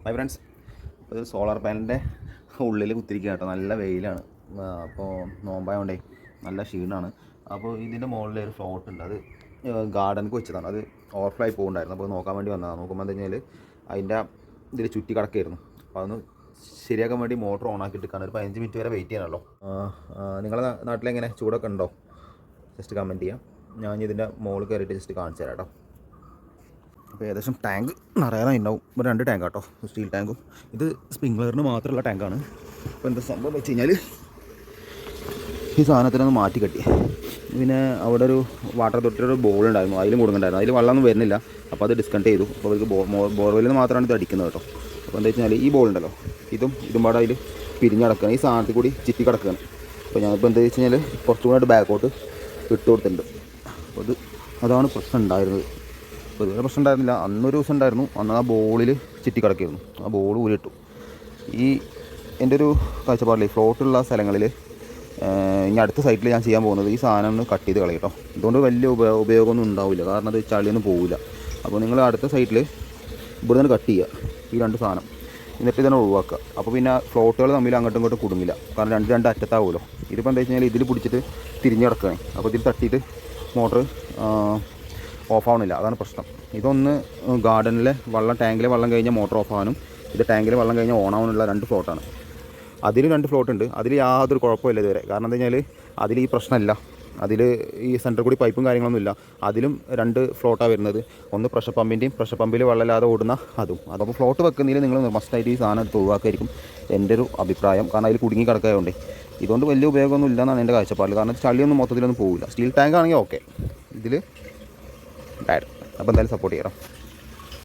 My friends, ഒരു solar പാനലിൻ്റെ ഉള്ളിൽ കുത്തിരിക്കുക കേട്ടോ. നല്ല വെയിലാണ്. അപ്പോൾ നോമ്പായോണ്ടേ നല്ല ക്ഷീണമാണ്. അപ്പോൾ ഇതിൻ്റെ മുകളിൽ ഒരു ഫ്ലോട്ട് ഉണ്ട്. അത് ഗാർഡനിക്ക് വെച്ചതാണ്. അത് ഓവർഫ്ലോ ആയി പോകുന്നുണ്ടായിരുന്നു. അപ്പോൾ നോക്കാൻ വേണ്ടി വന്നതാണ്. നോക്കുമ്പോൾ എന്താ കഴിഞ്ഞാൽ അതിൻ്റെ ഇതിൽ ചുറ്റി കിടക്കായിരുന്നു. അപ്പോൾ അതൊന്ന് ശരിയാക്കാൻ വേണ്ടി മോട്ടർ ഓൺ ആക്കിയിട്ട് കാണാൻ ഒരു 15 മിനിറ്റ് വരെ വെയിറ്റ് ചെയ്യാനല്ലോ. നിങ്ങളുടെ നാട്ടിലെങ്ങനെ ചൂടൊക്കെ ഉണ്ടോ? ജസ്റ്റ് കമൻറ്റ് ചെയ്യാം. ഞാൻ ഇതിൻ്റെ മുകളിൽ കയറിയിട്ട് ജസ്റ്റ് കാണിച്ചു തരാം കേട്ടോ. അപ്പോൾ ഏകദേശം ടാങ്ക് നിറയാനായി ഉണ്ടാവും. ഇപ്പോൾ 2 ടാങ്ക് കേട്ടോ, സ്റ്റീൽ ടാങ്കും. ഇത് സ്പ്രിംഗ്ലറിന് മാത്രമുള്ള ടാങ്കാണ്. അപ്പോൾ എന്താ സംഭവം വെച്ച് കഴിഞ്ഞാൽ ഈ സാധനത്തിനൊന്ന് മാറ്റി കെട്ടി. പിന്നെ അവിടെ ഒരു വാട്ടർ തൊട്ടൊരു ബോൾ ഉണ്ടായിരുന്നു, അതിലും കൊടുക്കണ്ടായിരുന്നു. അതിൽ വെള്ളമൊന്നും വരുന്നില്ല. അപ്പോൾ അത് ഡിസ്കണക്ട് ചെയ്തു. അപ്പോൾ അവർക്ക് ബോർവെല്ലിൽ നിന്ന് മാത്രമാണ് ഇത് അടിക്കുന്നത് കേട്ടോ. അപ്പോൾ എന്താ വെച്ചാൽ ഈ ബോൾ ഉണ്ടല്ലോ, ഇതും പാടെ അതിൽ പിരിഞ്ഞടക്കുകയാണ്. ഈ സാധനത്തിൽ കൂടി ചുറ്റി കിടക്കുകയാണ്. അപ്പോൾ ഞാനിപ്പോൾ എന്താ വെച്ച് കഴിഞ്ഞാൽ കുറച്ചും കൂടെ ബാക്കോട്ട് ഇട്ട് കൊടുത്തിട്ടുണ്ട്. അപ്പോൾ അതാണ് പ്രശ്നം ഉണ്ടായിരുന്നത്. അപ്പോൾ ഇതുവരെ പ്രശ്നം ഉണ്ടായിരുന്നില്ല. അന്നൊരു ദിവസം ഉണ്ടായിരുന്നു. അന്ന് ആ ബോളിൽ ചുറ്റി കിടക്കുകയായിരുന്നു. ആ ബോൾ ഊരിട്ടു. ഈ എൻ്റെ ഒരു കാഴ്ചപ്പാടിൽ ഫ്ലോട്ടുള്ള സ്ഥലങ്ങളിൽ ഇനി അടുത്ത സൈറ്റിൽ ഞാൻ ചെയ്യാൻ പോകുന്നത് ഈ സാധനം ഒന്ന് കട്ട് ചെയ്ത് കളയും കേട്ടോ. ഇതുകൊണ്ട് വലിയ ഉപയോഗമൊന്നും ഉണ്ടാവില്ല, കാരണം അത് ചളിയൊന്നും പോവില്ല. അപ്പോൾ നിങ്ങൾ അടുത്ത സൈറ്റിൽ ഇവിടെ നിന്ന് കട്ട് ചെയ്യുക ഈ 2 സാധനം, എന്നിട്ട് ഇതിനെ ഒഴിവാക്കുക. അപ്പോൾ പിന്നെ ഫ്ലോട്ടുകൾ തമ്മിൽ അങ്ങോട്ടും ഇങ്ങോട്ടും കുടുങ്ങില്ല, കാരണം രണ്ട് അറ്റത്താവുമല്ലോ. ഇതിപ്പോൾ എന്താ വെച്ച് കഴിഞ്ഞാൽ ഇതിൽ പിടിച്ചിട്ട് തിരിഞ്ഞ് കിടക്കുകയാണ്. അപ്പോൾ ഇതിൽ തട്ടിയിട്ട് മോട്ടർ ഓഫാവണില്ല, അതാണ് പ്രശ്നം. ഇതൊന്ന് ഗാർഡനിലെ ടാങ്കിലെ വെള്ളം കഴിഞ്ഞാൽ മോട്ടർ ഓഫാവാനും, ഇത് ടാങ്കിലെ വെള്ളം കഴിഞ്ഞാൽ ഓണാവാനുള്ള 2 ഫ്ലോട്ടാണ്. അതിൽ 2 ഫ്ലോട്ട് ഉണ്ട്. അതിൽ യാതൊരു കുഴപ്പമില്ല ഇതുവരെ. കാരണം എന്താ കഴിഞ്ഞാൽ അതിൽ ഈ പ്രശ്നമില്ല. അതിൽ ഈ സെൻറ്ററിൽ കൂടി പൈപ്പും കാര്യങ്ങളൊന്നുമില്ല. അതിലും 2 ഫ്ലോട്ടാണ് വരുന്നത്. ഒന്ന് പ്രഷർ പമ്പിൽ വെള്ളമില്ലാതെ ഓടുന്ന അതും. അപ്പോൾ ഫ്ലോട്ട് വെക്കുന്നതിൽ നിങ്ങൾ മസ്റ്റായിട്ട് ഈ സാധനം എടുത്ത് ഒഴിവാക്കായിരിക്കും എൻ്റെ ഒരു അഭിപ്രായം. കാരണം അതിൽ കുടുങ്ങി കിടക്കായതുകൊണ്ട് ഇതുകൊണ്ട് വലിയ ഉപയോഗമൊന്നും ഇല്ലെന്നാണ് എൻ്റെ കാഴ്ചപ്പാടിൽ. കാരണം ചളിയൊന്നും മൊത്തത്തിലൊന്നും പോവില്ല. സ്റ്റീൽ ടാങ്ക് ആണെങ്കിൽ ഓക്കെ, ഇതിൽ ബാഡ്. അപ്പോൾ എന്തായാലും സപ്പോർട്ട് ചെയ്യണം.